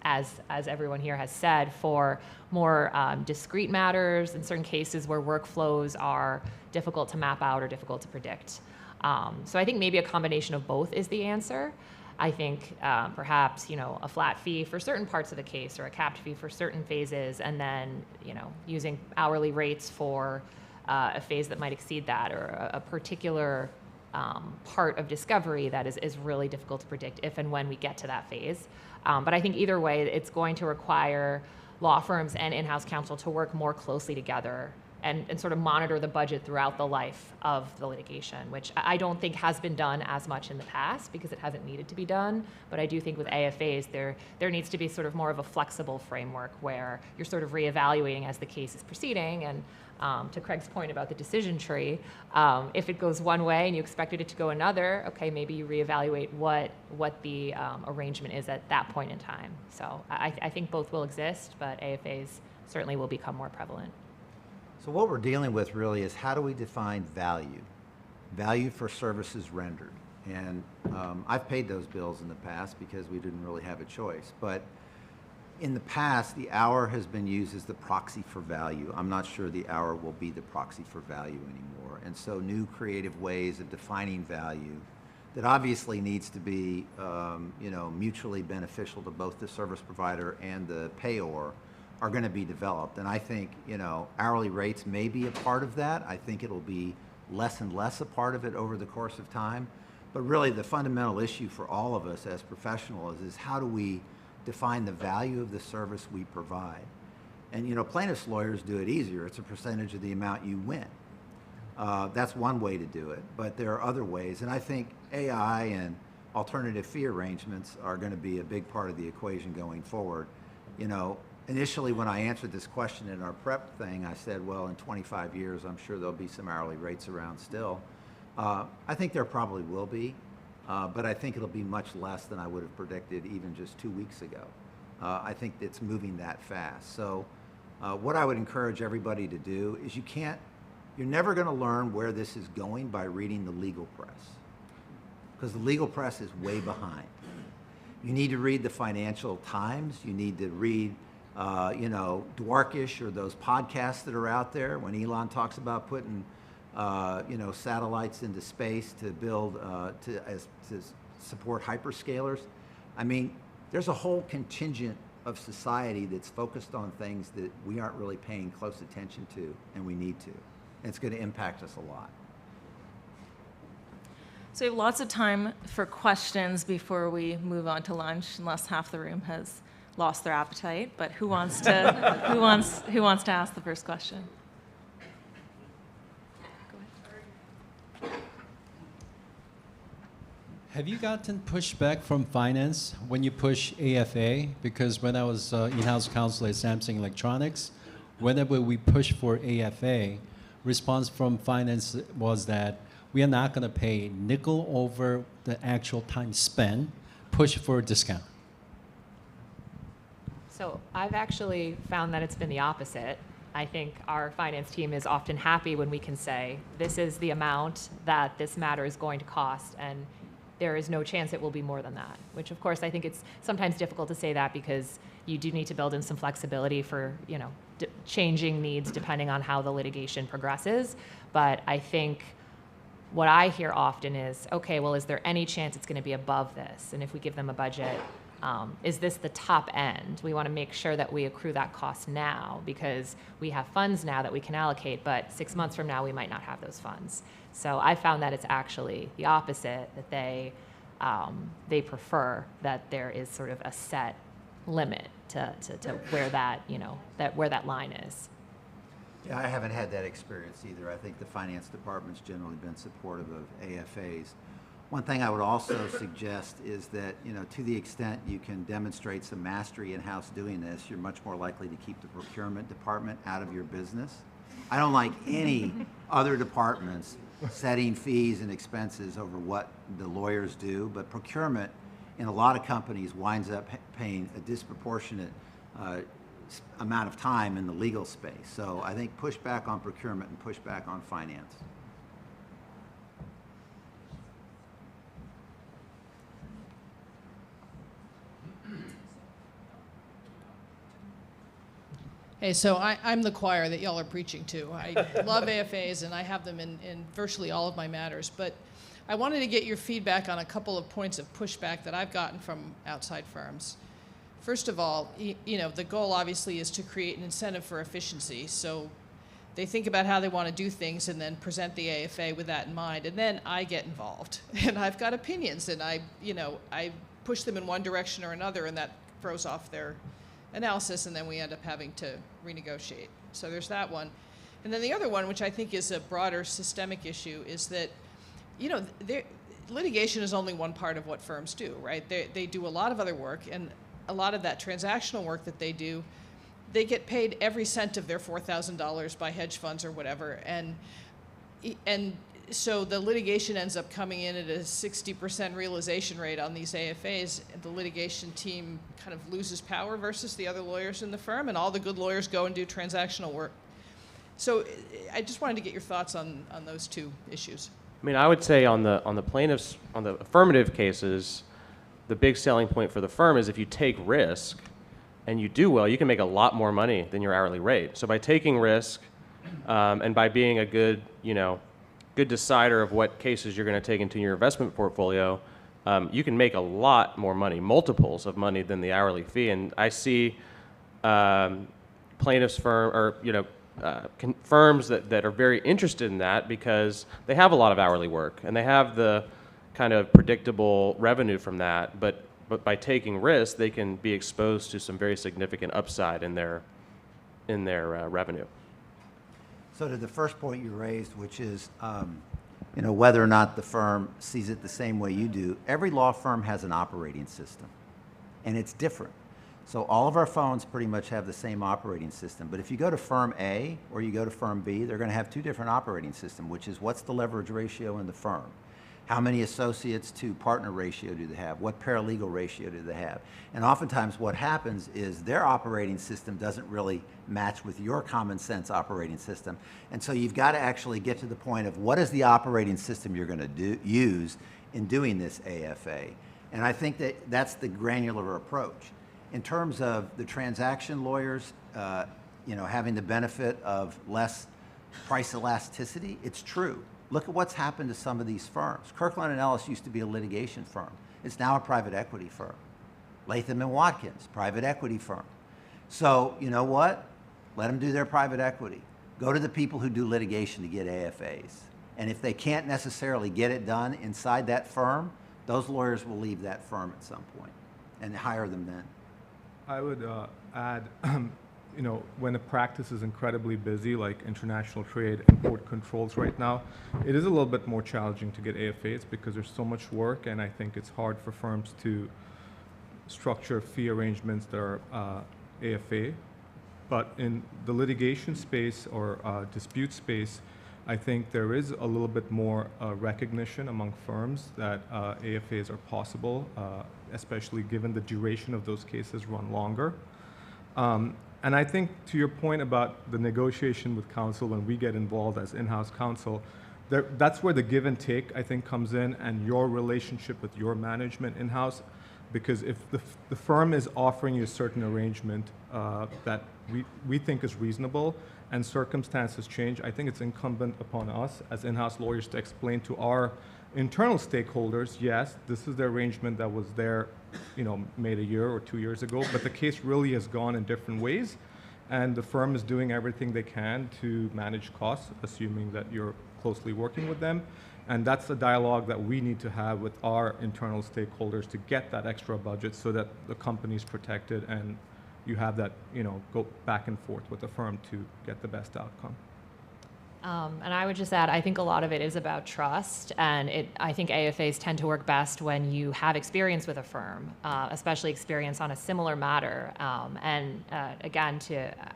as everyone here has said, for more discrete matters in certain cases where workflows are difficult to map out or difficult to predict. So I think maybe a combination of both is the answer. I think perhaps a flat fee for certain parts of the case or a capped fee for certain phases, and then using hourly rates for a phase that might exceed that, or a particular part of discovery that is really difficult to predict if and when we get to that phase. But I think either way, it's going to require law firms and in-house counsel to work more closely together and sort of monitor the budget throughout the life of the litigation, which I don't think has been done as much in the past because it hasn't needed to be done. But I do think with AFAs, there needs to be sort of more of a flexible framework where you're sort of reevaluating as the case is proceeding. And to Craig's point about the decision tree, if it goes one way and you expected it to go another, okay, maybe you reevaluate what the arrangement is at that point in time. So I think both will exist, but AFAs certainly will become more prevalent. So what we're dealing with really is how do we define value for services rendered. And I've paid those bills in the past because we didn't really have a choice. But in the past, the hour has been used as the proxy for value. I'm not sure the hour will be the proxy for value anymore. And so new creative ways of defining value that obviously needs to be mutually beneficial to both the service provider and the payor are going to be developed. And I think, hourly rates may be a part of that. I think it'll be less and less a part of it over the course of time. But really the fundamental issue for all of us as professionals is how do we define the value of the service we provide? And, plaintiffs' lawyers do it easier. It's a percentage of the amount you win. That's one way to do it, but there are other ways. And I think AI and alternative fee arrangements are going to be a big part of the equation going forward. Initially, when I answered this question in our prep thing, I said, well, in 25 years, I'm sure there'll be some hourly rates around still. I think there probably will be, but I think it'll be much less than I would have predicted even just 2 weeks ago. I think it's moving that fast. So what I would encourage everybody to do is you're never going to learn where this is going by reading the legal press, because the legal press is way behind. You need to read the Financial Times. You need to read Dwarkish or those podcasts that are out there when Elon talks about putting, satellites into space to build, to support hyperscalers. I mean, there's a whole contingent of society that's focused on things that we aren't really paying close attention to, and we need to. And it's going to impact us a lot. So we have lots of time for questions before we move on to lunch, unless half the room has lost their appetite. But who wants to who wants to ask the first question? Go ahead. Have you gotten pushback from finance when you push AFA? Because when I was in-house counsel at Samsung Electronics, whenever we push for AFA, response from finance was that we are not going to pay nickel over the actual time spent, push for a discount. So I've actually found that it's been the opposite. I think our finance team is often happy when we can say, this is the amount that this matter is going to cost, and there is no chance it will be more than that, which of course I think it's sometimes difficult to say that because you do need to build in some flexibility for, changing needs depending on how the litigation progresses. But I think what I hear often is, okay, well, is there any chance it's going to be above this? And if we give them a budget, is this the top end? We want to make sure that we accrue that cost now because we have funds now that we can allocate, but 6 months from now we might not have those funds. So I found that it's actually the opposite, that they prefer that there is sort of a set limit to where that, where that line is. Yeah, I haven't had that experience either. I think the finance department's generally been supportive of AFAs. One thing I would also suggest is that, to the extent you can demonstrate some mastery in-house doing this, you're much more likely to keep the procurement department out of your business. I don't like any other departments setting fees and expenses over what the lawyers do, but procurement in a lot of companies winds up paying a disproportionate amount of time in the legal space. So I think push back on procurement and push back on finance. Hey, so I'm the choir that y'all are preaching to. I love AFAs, and I have them in virtually all of my matters. But I wanted to get your feedback on a couple of points of pushback that I've gotten from outside firms. First of all, the goal obviously is to create an incentive for efficiency. So they think about how they want to do things and then present the AFA with that in mind. And then I get involved, and I've got opinions, and I push them in one direction or another, and that throws off their analysis, and then we end up having to renegotiate. So there's that one. And then the other one, which I think is a broader systemic issue, is that, litigation is only one part of what firms do, right? They do a lot of other work, and a lot of that transactional work that they do, they get paid every cent of their $4,000 by hedge funds or whatever. And so the litigation ends up coming in at a 60% realization rate on these AFAs, and the litigation team kind of loses power versus the other lawyers in the firm, and all the good lawyers go and do transactional work. So I just wanted to get your thoughts on those two issues. I mean, I would say on the plaintiffs, on the affirmative cases, the big selling point for the firm is if you take risk and you do well, you can make a lot more money than your hourly rate. So by taking risk and by being a good decider of what cases you're going to take into your investment portfolio, you can make a lot more money, multiples of money than the hourly fee. And I see plaintiffs firm or firms that are very interested in that because they have a lot of hourly work and they have the kind of predictable revenue from that. But by taking risks, they can be exposed to some very significant upside in their revenue. So to the first point you raised, which is whether or not the firm sees it the same way you do, every law firm has an operating system, and it's different. So all of our phones pretty much have the same operating system. But if you go to firm A or you go to firm B, they're going to have two different operating systems, which is what's the leverage ratio in the firm? How many associates to partner ratio do they have? What paralegal ratio do they have? And oftentimes what happens is their operating system doesn't really match with your common sense operating system. And so you've got to actually get to the point of what is the operating system you're going to use in doing this AFA. And I think that's the granular approach. In terms of the transaction lawyers, having the benefit of less price elasticity, it's true. Look at what's happened to some of these firms. Kirkland & Ellis used to be a litigation firm. It's now a private equity firm. Latham & Watkins, private equity firm. So you know what? Let them do their private equity. Go to the people who do litigation to get AFAs. And if they can't necessarily get it done inside that firm, those lawyers will leave that firm at some point and hire them then. I would add, when a practice is incredibly busy, like international trade, import controls right now, it is a little bit more challenging to get AFAs because there's so much work, and I think it's hard for firms to structure fee arrangements that are AFA. But in the litigation space or dispute space, I think there is a little bit more recognition among firms that AFAs are possible, especially given the duration of those cases run longer. And I think to your point about the negotiation with counsel, when we get involved as in-house counsel, that's where the give and take, I think, comes in, and your relationship with your management in-house. Because if the firm is offering you a certain arrangement that we think is reasonable and circumstances change, I think it's incumbent upon us as in-house lawyers to explain to our internal stakeholders, yes, this is the arrangement that was there, made a year or 2 years ago, but the case really has gone in different ways, and the firm is doing everything they can to manage costs, assuming that you're closely working with them. And that's the dialogue that we need to have with our internal stakeholders to get that extra budget so that the company's protected and you have that, go back and forth with the firm to get the best outcome. And I would just add, I think a lot of it is about trust, and I think AFAs tend to work best when you have experience with a firm, especially experience on a similar matter. Again,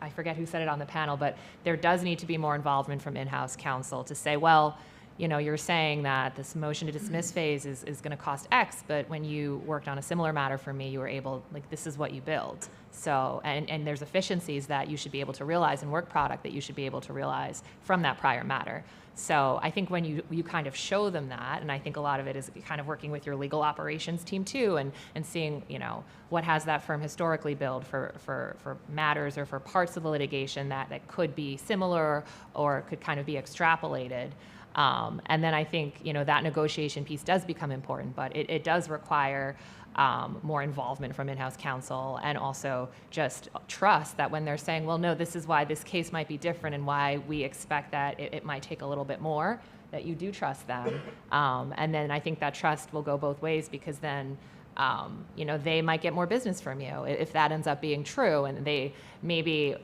I forget who said it on the panel, but there does need to be more involvement from in-house counsel to say, well, you're saying that this motion to dismiss phase is going to cost X, but when you worked on a similar matter for me, you were able, like, this is what you billed. So, and there's efficiencies that you should be able to realize and work product that you should be able to realize from that prior matter. So I think when you kind of show them that, and I think a lot of it is kind of working with your legal operations team too, and seeing, what has that firm historically billed for matters or for parts of the litigation that could be similar or could kind of be extrapolated. And then I think, that negotiation piece does become important, but it does require more involvement from in-house counsel, and also just trust that when they're saying, well, no, this is why this case might be different and why we expect that it might take a little bit more, that you do trust them. And then I think that trust will go both ways, because then they might get more business from you if that ends up being true. And they maybe,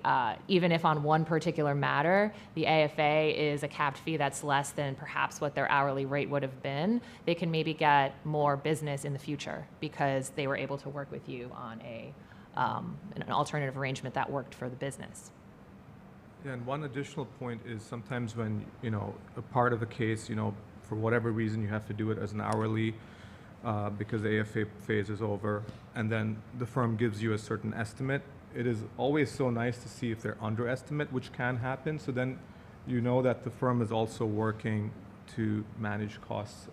even if on one particular matter, the AFA is a capped fee that's less than perhaps what their hourly rate would have been, they can maybe get more business in the future because they were able to work with you on an alternative arrangement that worked for the business. Yeah, and one additional point is sometimes when, a part of the case, for whatever reason, you have to do it as an hourly because the AFA phase is over, and then the firm gives you a certain estimate. It is always so nice to see if they're underestimate, which can happen. So then you know that the firm is also working to manage costs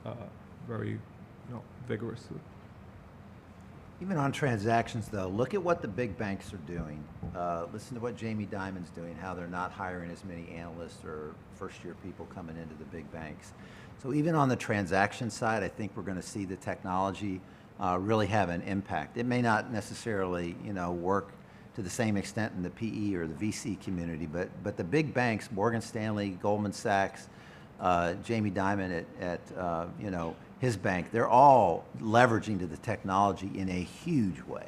very vigorously. Even on transactions, though, look at what the big banks are doing. Listen to what Jamie Dimon's doing, how they're not hiring as many analysts or first-year people coming into the big banks. So even on the transaction side, I think we're going to see the technology really have an impact. It may not necessarily, work to the same extent in the PE or the VC community, but the big banks, Morgan Stanley, Goldman Sachs, Jamie Dimon at his bank, they're all leveraging to the technology in a huge way.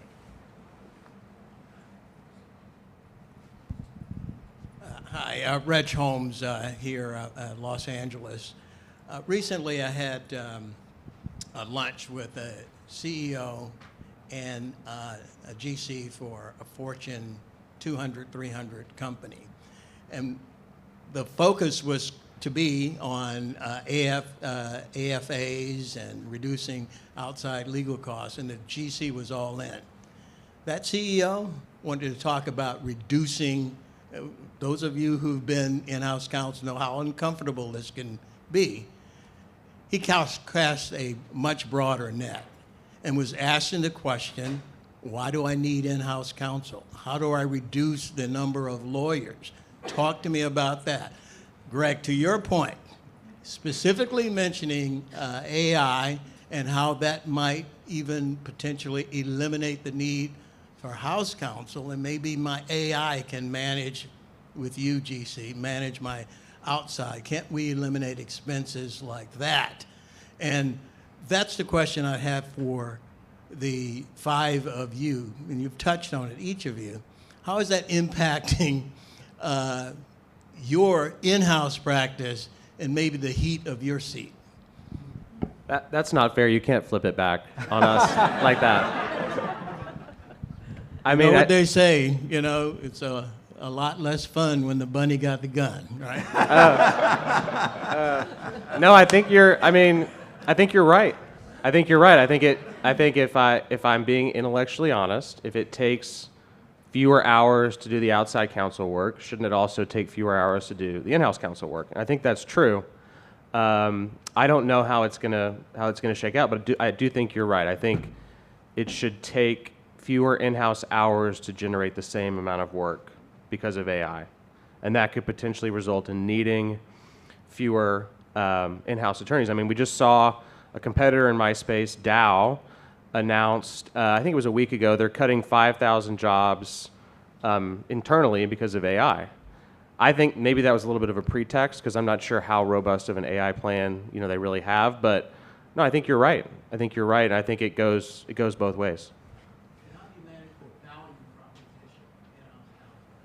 Hi, Reg Holmes here at Los Angeles. Recently I had a lunch with a CEO and a GC for a Fortune 200, 300 company. And the focus was to be on AFAs and reducing outside legal costs, and the GC was all in. That CEO wanted to talk about reducing, those of you who've been in-house counsel know how uncomfortable this can be. He cast a much broader net and was asking the question, why do I need in-house counsel? How do I reduce the number of lawyers? Talk to me about that. Greg, to your point, specifically mentioning AI and how that might even potentially eliminate the need for house counsel, and maybe my AI can manage with you, GC, manage my outside. Can't we eliminate expenses like that? And that's the question I have for the five of you, and you've touched on it, each of you. How is that impacting your in-house practice and maybe the heat of your seat? That's not fair. You can't flip it back on us like that. I mean, you know what they say, it's a lot less fun when the bunny got the gun, right? No, I think you're right. I think you're right. I think if I'm being intellectually honest, if it takes fewer hours to do the outside counsel work, shouldn't it also take fewer hours to do the in-house counsel work? And I think that's true. I don't know how it's gonna shake out, but I do think you're right. I think it should take fewer in-house hours to generate the same amount of work because of AI, and that could potentially result in needing fewer in-house attorneys. I mean, we just saw a competitor in my space, Dow, announced, I think it was a week ago, they're cutting 5,000 jobs internally because of AI. I think maybe that was a little bit of a pretext because I'm not sure how robust of an AI plan they really have. But no, I think you're right. And I think it goes both ways.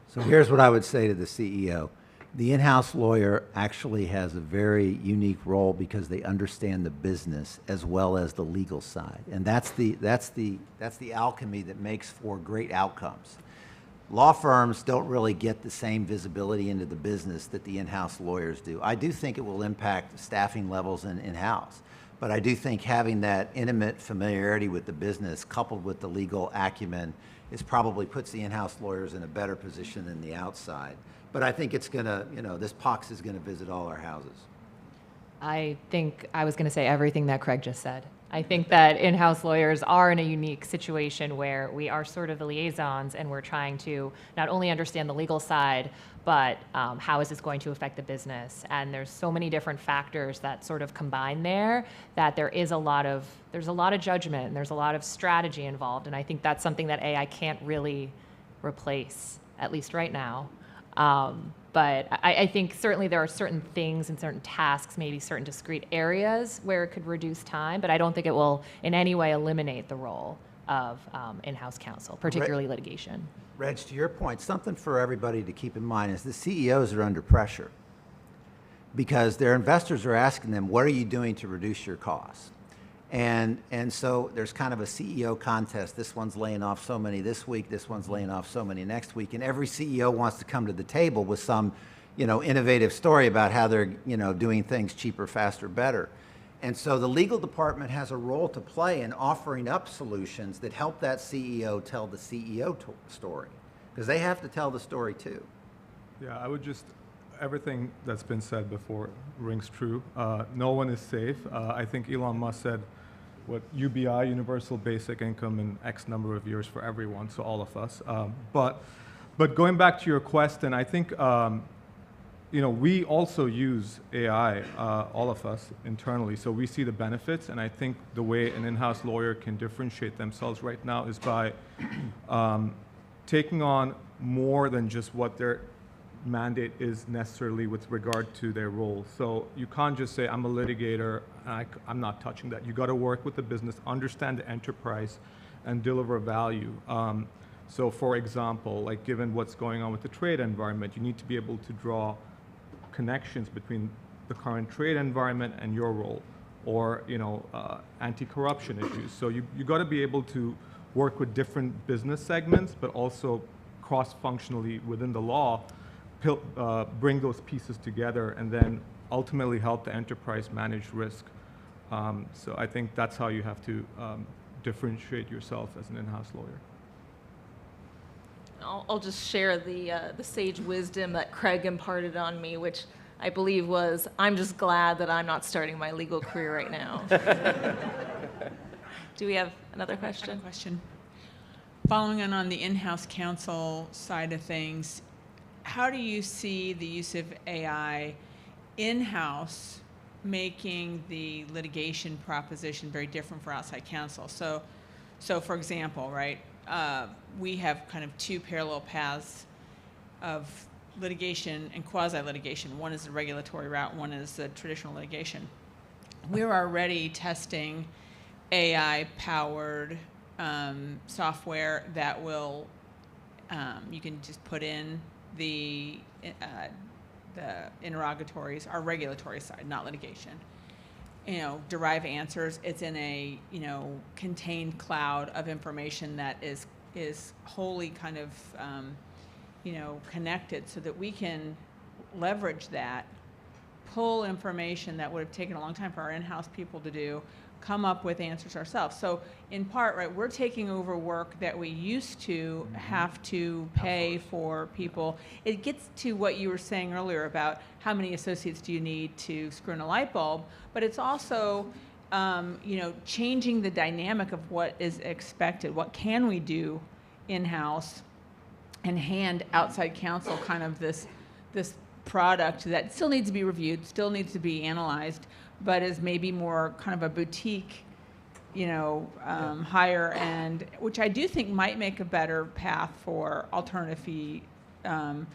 So here's what I would say to the CEO. The in-house lawyer actually has a very unique role because they understand the business as well as the legal side. And that's the alchemy that makes for great outcomes. law firms don't really get the same visibility into the business that the in-house lawyers do. I do think it will impact staffing levels in-house, but I do think having that intimate familiarity with the business coupled with the legal acumen probably puts the in-house lawyers in a better position than the outside. But I think it's going to, this pox is going to visit all our houses. I think I was going to say everything that Craig just said. I think that in-house lawyers are in a unique situation where we are sort of the liaisons and we're trying to not only understand the legal side, but how is this going to affect the business? And there's so many different factors that sort of combine there that there's a lot of judgment and there's a lot of strategy involved. And I think that's something that AI can't really replace, at least right now. But I think certainly there are certain things and certain tasks, maybe certain discrete areas where it could reduce time, but I don't think it will in any way eliminate the role of in-house counsel, particularly litigation. Reg, to your point, something for everybody to keep in mind is the CEOs are under pressure because their investors are asking them, what are you doing to reduce your costs? And so there's kind of a CEO contest. This one's laying off so many this week, this one's laying off so many next week, and every CEO wants to come to the table with some, innovative story about how they're, doing things cheaper, faster, better. And so the legal department has a role to play in offering up solutions that help that CEO tell the CEO story, because they have to tell the story too. Yeah, I would just, everything that's been said before rings true. No one is safe. I think Elon Musk said, what, UBI, universal basic income, in X number of years for everyone, so all of us. But going back to your question, I think we also use AI, all of us internally, so we see the benefits, and I think the way an in-house lawyer can differentiate themselves right now is by taking on more than just what their mandate is necessarily with regard to their role. So you can't just say, I'm a litigator, I'm not touching that. You got to work with the business, understand the enterprise, and deliver value. So for example, like given what's going on with the trade environment, you need to be able to draw connections between the current trade environment and your role, or anti-corruption issues. So you got to be able to work with different business segments, but also cross-functionally within the law, bring those pieces together, and then ultimately help the enterprise manage risk. So I think that's how you have to differentiate yourself as an in-house lawyer. I'll just share the sage wisdom that Craig imparted on me, which I believe was, I'm just glad that I'm not starting my legal career right now. Do we have another question? I have a question. Following on the in-house counsel side of things, how do you see the use of AI in-house making the litigation proposition very different for outside counsel? So for example, right, we have kind of two parallel paths of litigation and quasi-litigation. One is the regulatory route, one is the traditional litigation. We're already testing AI-powered software that will, you can just put in the interrogatories, our regulatory side, not litigation. Derive answers. It's in a contained cloud of information that is wholly kind of connected, so that we can leverage that, pull information that would have taken a long time for our in-house people to do, come up with answers ourselves. So in part, right, we're taking over work that we used to have to pay for people. It gets to what you were saying earlier about how many associates do you need to screw in a light bulb, but it's also changing the dynamic of what is expected. What can we do in-house and hand outside counsel kind of this product that still needs to be reviewed, still needs to be analyzed, but is maybe more kind of a boutique, higher end, which I do think might make a better path for alternative fee and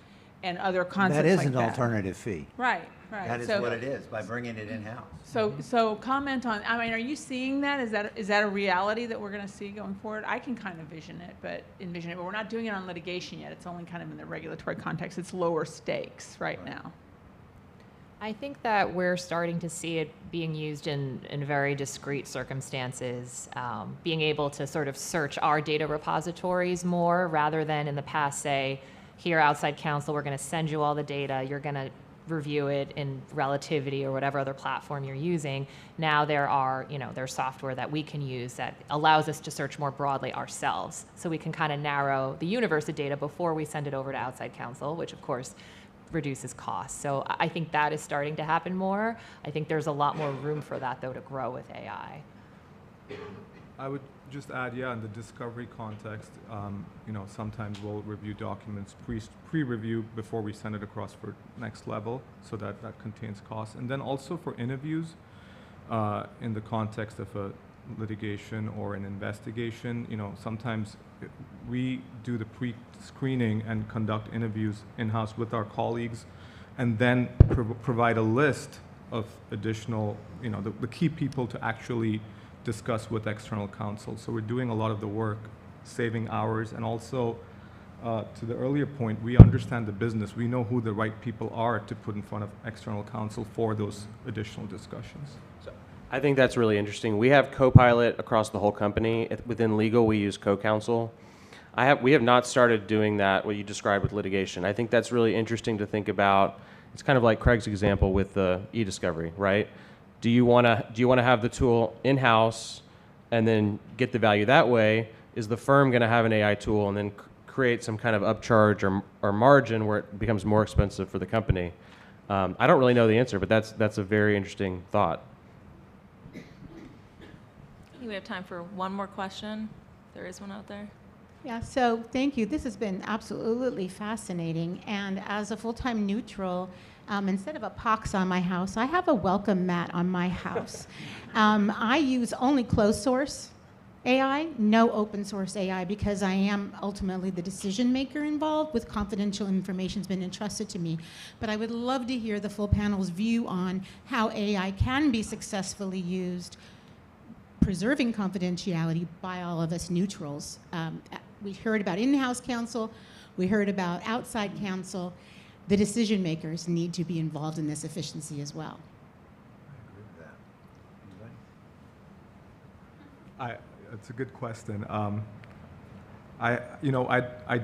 other concepts like that. That is an alternative fee. Right. That is what it is, by bringing it in-house. So comment on, are you seeing that? Is that a reality that we're going to see going forward? I can kind of envision it, but we're not doing it on litigation yet. It's only kind of in the regulatory context. It's lower stakes right now. I think that we're starting to see it being used in very discrete circumstances, being able to sort of search our data repositories more rather than in the past say, here outside counsel, we're going to send you all the data, you're going to review it in Relativity or whatever other platform you're using. Now there's software that we can use that allows us to search more broadly ourselves. So we can kind of narrow the universe of data before we send it over to outside counsel, which of course reduces costs. So I think that is starting to happen more. I think there's a lot more room for that though to grow with AI. I would just add, yeah, in the discovery context, sometimes we'll review documents pre-review before we send it across for next level, so that contains costs. And then also for interviews, in the context of a litigation or an investigation, sometimes we do the pre-screening and conduct interviews in-house with our colleagues, and then provide a list of additional, the key people to actually discuss with external counsel. So we're doing a lot of the work, saving hours, and also, to the earlier point, we understand the business. We know who the right people are to put in front of external counsel for those additional discussions. So I think that's really interesting. We have Copilot across the whole company. Within legal, we use CoCounsel. We have not started doing that, what you described with litigation. I think that's really interesting to think about. It's kind of like Craig's example with the e-discovery, right? Do you want to have the tool in-house and then get the value that way? Is the firm going to have an AI tool and then create some kind of upcharge or margin where it becomes more expensive for the company? I don't really know the answer, but that's a very interesting thought. I think we have time for one more question. There is one out there. Yeah, so thank you. This has been absolutely fascinating. And as a full-time neutral, instead of a pox on my house, I have a welcome mat on my house. I use only closed source AI, no open source AI, because I am ultimately the decision maker involved with confidential information has been entrusted to me. But I would love to hear the full panel's view on how AI can be successfully used, preserving confidentiality by all of us neutrals. We heard about in-house counsel, we heard about outside counsel. The decision makers need to be involved in this efficiency as well. It's a good question. I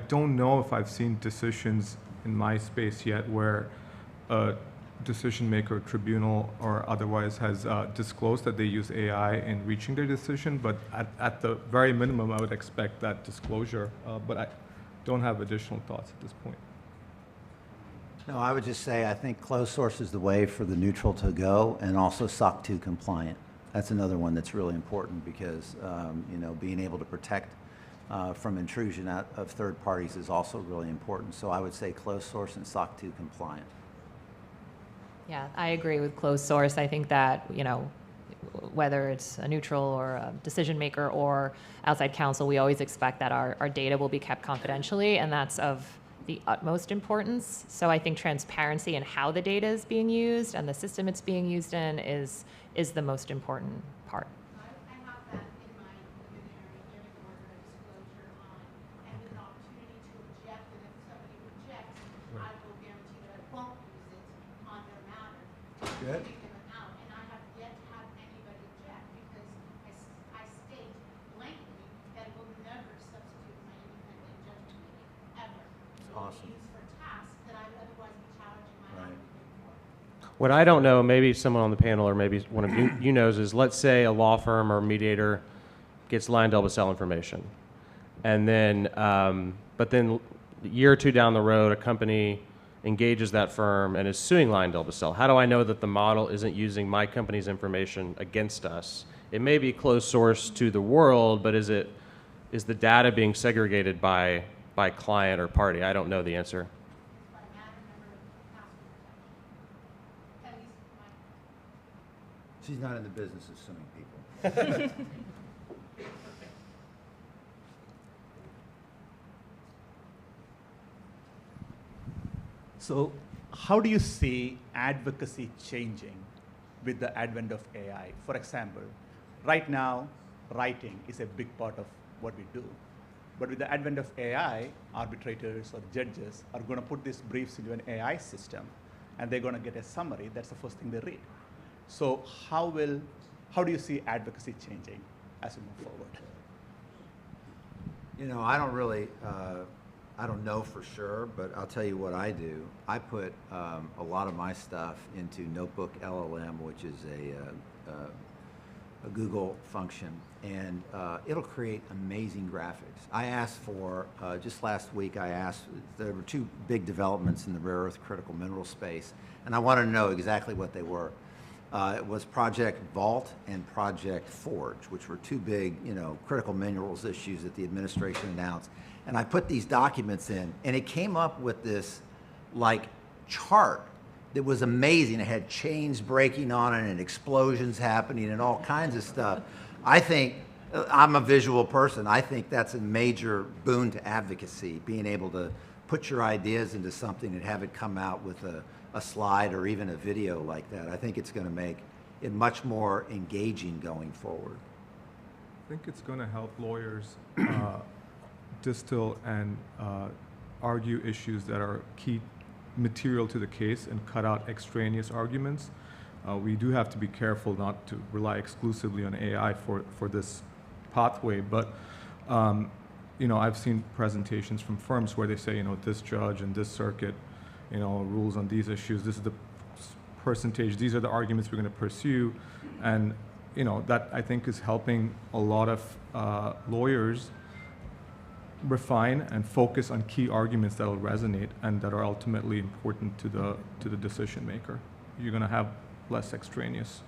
don't know if I've seen decisions in my space yet where a decision maker, tribunal, or otherwise has disclosed that they use AI in reaching their decision, but at the very minimum, I would expect that disclosure, but I don't have additional thoughts at this point. No, I would just say I think closed source is the way for the neutral to go, and also SOC 2 compliant. That's another one that's really important because being able to protect from intrusion out of third parties is also really important. So I would say closed source and SOC 2 compliant. Yeah, I agree with closed source. I think that, whether it's a neutral or a decision maker or outside counsel, we always expect that our data will be kept confidentially, and that's of the utmost importance. So I think transparency in how the data is being used and the system it's being used in is the most important part. I have that in my preliminary hearing order disclosure on, and with an opportunity to object, and if somebody rejects, I will guarantee that I won't use it on their matter. Good. Take them out, and I have yet to have anybody object because I state blankly that it will never substitute my independent judgment making, ever. Awesome. Used for tasks that I would otherwise be challenging my Right. for. What I don't know, maybe someone on the panel or maybe one of you knows, is let's say a law firm or mediator gets LyondellBasell information. And then, but then a year or two down the road, a company engages that firm and is suing LyondellBasell. How do I know that the model isn't using my company's information against us? It may be closed source to the world, but is the data being segregated by client or party? I don't know the answer. She's not in the business of suing people. So how do you see advocacy changing with the advent of AI? For example, right now, writing is a big part of what we do. But with the advent of AI, arbitrators or judges are going to put these briefs into an AI system. and they're going to get a summary. That's the first thing they read. So how do you see advocacy changing as we move forward? You know, I don't really, I don't know for sure, but I'll tell you what I do. I put a lot of my stuff into Notebook LLM, which is a Google function, and it'll create amazing graphics. I asked for, just last week there were two big developments in the rare earth critical mineral space, and I wanted to know exactly what they were. It was Project Vault and Project Forge, which were two big, critical minerals issues that the administration announced. And I put these documents in, and it came up with this, chart that was amazing. It had chains breaking on it and explosions happening and all kinds of stuff. I think, I'm a visual person, I think that's a major boon to advocacy, being able to put your ideas into something and have it come out with a slide or even a video like that. I think it's going to make it much more engaging going forward. I think it's going to help lawyers distill and argue issues that are key material to the case and cut out extraneous arguments. We do have to be careful not to rely exclusively on AI for this pathway, but I've seen presentations from firms where they say, this judge and this circuit rules on these issues, this is the percentage, these are the arguments we're going to pursue, and that I think is helping a lot of lawyers refine and focus on key arguments that will resonate and that are ultimately important to the decision maker. You're going to have less extraneous.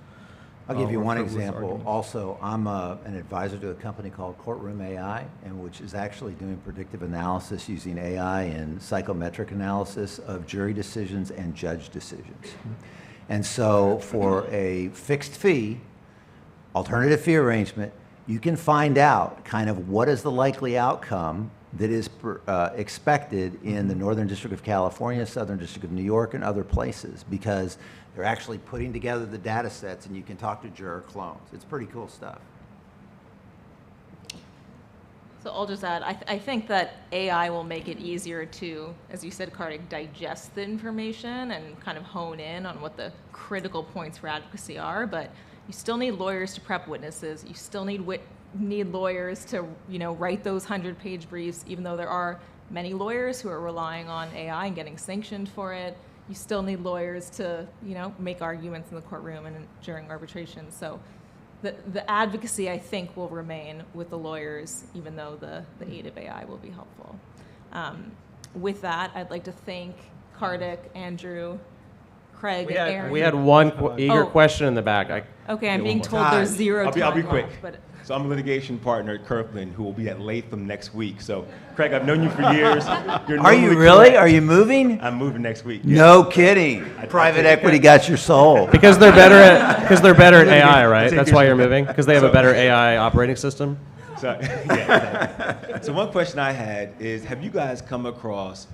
I'll give you or one frivolous example. arguments. Also, I'm an advisor to a company called Courtroom AI, and which is actually doing predictive analysis using AI and psychometric analysis of jury decisions and judge decisions. And so for a fixed fee, alternative fee arrangement, you can find out kind of what is the likely outcome that is expected in the Northern District of California, Southern District of New York, and other places, because they're actually putting together the data sets and you can talk to juror clones. It's pretty cool stuff. So I'll just add, I think that AI will make it easier to, as you said, Kartik, digest the information and kind of hone in on what the critical points for advocacy are, but you still need lawyers to prep witnesses. You still need lawyers to, write those 100-page briefs, even though there are many lawyers who are relying on AI and getting sanctioned for it. You still need lawyers to, make arguments in the courtroom and during arbitration. So the advocacy, I think, will remain with the lawyers, even though the aid of AI will be helpful. With that, I'd like to thank Kartik, Andrew, Craig, and Aaron. We had one eager question in the back. Okay, I'm being told there's zero time I'll be quick. left, but So I'm a litigation partner at Kirkland who will be at Latham next week. So, Craig, I've known you for years. You're Are you normally really? correct. Are you moving? I'm moving next week. No kidding. Private equity got your soul. Because they're better at AI, right? Take That's your why you're soul. moving? Because they have a better AI operating system? So, yeah. So one question I had is, have you guys come across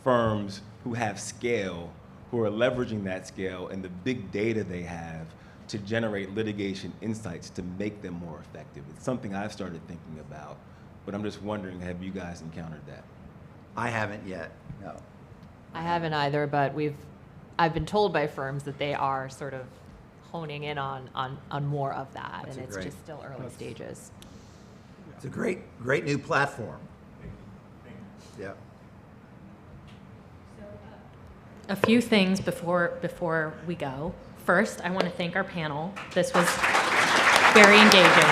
firms who have scale, who are leveraging that scale and the big data they have to generate litigation insights to make them more effective? It's something I've started thinking about, but I'm just wondering, have you guys encountered that? I haven't yet, no. I haven't either, but I've been told by firms that they are sort of honing in on more of that, That's and it's great. just still early stages. It's a great new platform. Yeah. A few things before we go. First, I want to thank our panel. This was very engaging.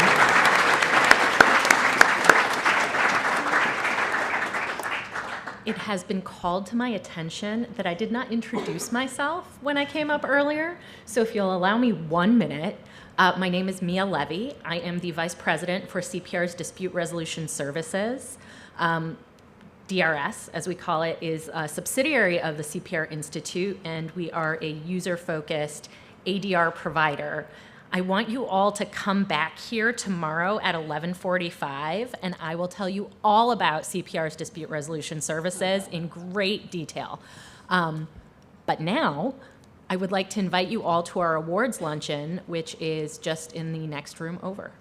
It has been called to my attention that I did not introduce myself when I came up earlier. So if you'll allow me 1 minute, my name is Mia Levy. I am the Vice President for CPR's Dispute Resolution Services. DRS, as we call it, is a subsidiary of the CPR Institute, and we are a user-focused ADR provider. I want you all to come back here tomorrow at 11:45, and I will tell you all about CPR's Dispute Resolution Services in great detail. But now, I would like to invite you all to our awards luncheon, which is just in the next room over.